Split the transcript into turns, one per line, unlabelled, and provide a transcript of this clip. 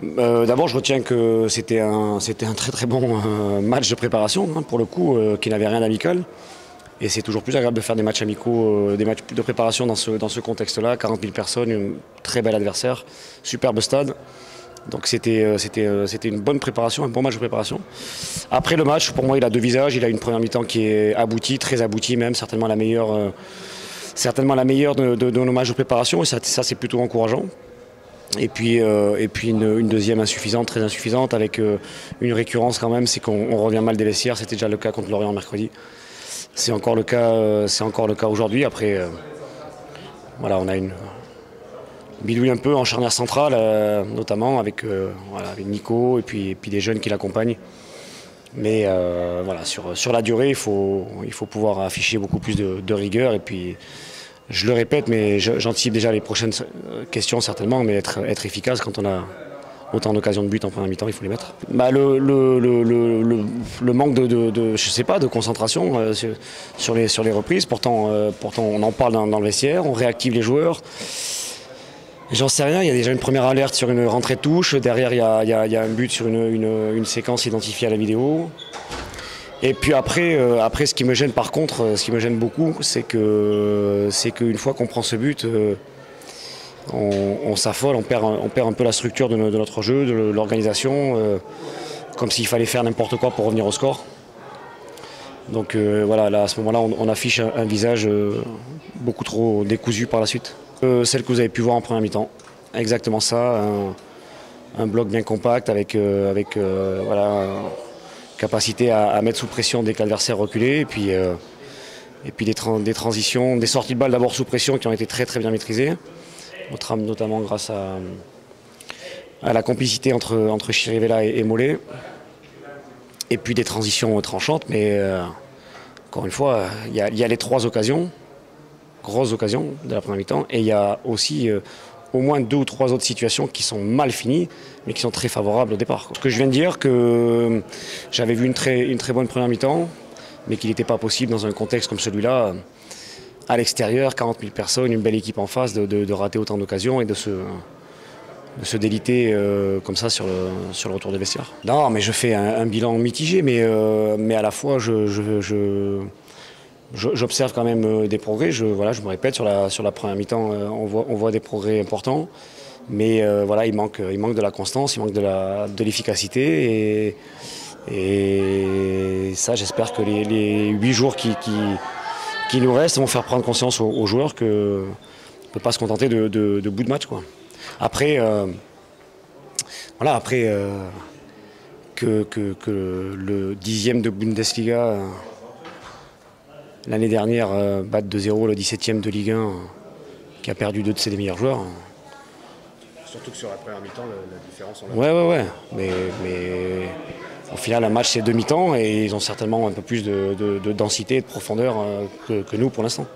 D'abord, je retiens que c'était un très très bon match de préparation, hein, pour le coup, qui n'avait rien d'amical. Et c'est toujours plus agréable de faire des matchs amicaux, des matchs de préparation dans ce contexte-là. 40 000 personnes, un très bel adversaire, superbe stade. Donc c'était une bonne préparation, un bon match de préparation. Après le match, pour moi, il a deux visages. Il a une première mi-temps qui est aboutie, très aboutie même, certainement la meilleure de nos matchs de préparation. Et ça c'est plutôt encourageant. Et puis une deuxième insuffisante, très insuffisante, avec une récurrence quand même, c'est qu'on revient mal des vestiaires. C'était déjà le cas contre Lorient mercredi. C'est encore le cas aujourd'hui. Après, voilà, on a une bidouille un peu en charnière centrale, notamment avec Nico et puis des jeunes qui l'accompagnent. Mais voilà, sur la durée, il faut pouvoir afficher beaucoup plus de rigueur. Et puis, je le répète, mais j'anticipe déjà les prochaines questions certainement, mais être efficace quand on a autant d'occasions de but en première mi-temps, il faut les mettre. Bah, le manque je sais pas, de concentration sur les reprises. Pourtant, on en parle dans le vestiaire, on réactive les joueurs. J'en sais rien, il y a déjà une première alerte sur une rentrée de touche. Derrière, il y a un but sur une séquence identifiée à la vidéo. Et puis après, ce qui me gêne par contre, ce qui me gêne beaucoup, c'est qu'une fois qu'on prend ce but, on s'affole, on perd un peu la structure de notre jeu, de l'organisation, comme s'il fallait faire n'importe quoi pour revenir au score. Donc voilà, là, à ce moment-là, on affiche un visage beaucoup trop décousu par la suite. Celle que vous avez pu voir en première mi-temps, exactement ça, un bloc bien compact avec voilà, capacité à mettre sous pression dès que l'adversaire reculait, et puis des transitions, des sorties de balles d'abord sous pression qui ont été très très bien maîtrisées, notamment grâce à la complicité entre Chirivella et Mollet, et puis des transitions tranchantes, mais encore une fois, il y a les trois occasions, grosses occasions de la première mi-temps, et il y a aussi au moins deux ou trois autres situations qui sont mal finies, mais qui sont très favorables au départ. Ce que je viens de dire, que j'avais vu une très bonne première mi-temps, mais qu'il n'était pas possible dans un contexte comme celui-là, à l'extérieur, 40 000 personnes, une belle équipe en face, de rater autant d'occasions et de se déliter comme ça sur le retour des vestiaires. Non, mais je fais un bilan mitigé, mais à la fois j'observe quand même des progrès. Je me répète, sur la première mi-temps, on voit des progrès importants. Mais voilà, il manque de la constance, il manque de l'efficacité. Et ça, j'espère que les 8 jours qui nous restent vont faire prendre conscience aux joueurs qu'on ne peut pas se contenter de bout de match, quoi. Après, voilà, que le 10e de Bundesliga l'année dernière batte 2-0 le 17e de Ligue 1 qui a perdu 2 de ses meilleurs joueurs.
Surtout que sur la première mi-temps, la différence...
Ouais. Mais au final, un match, c'est 2 mi-temps et ils ont certainement un peu plus de densité et de profondeur que nous pour l'instant.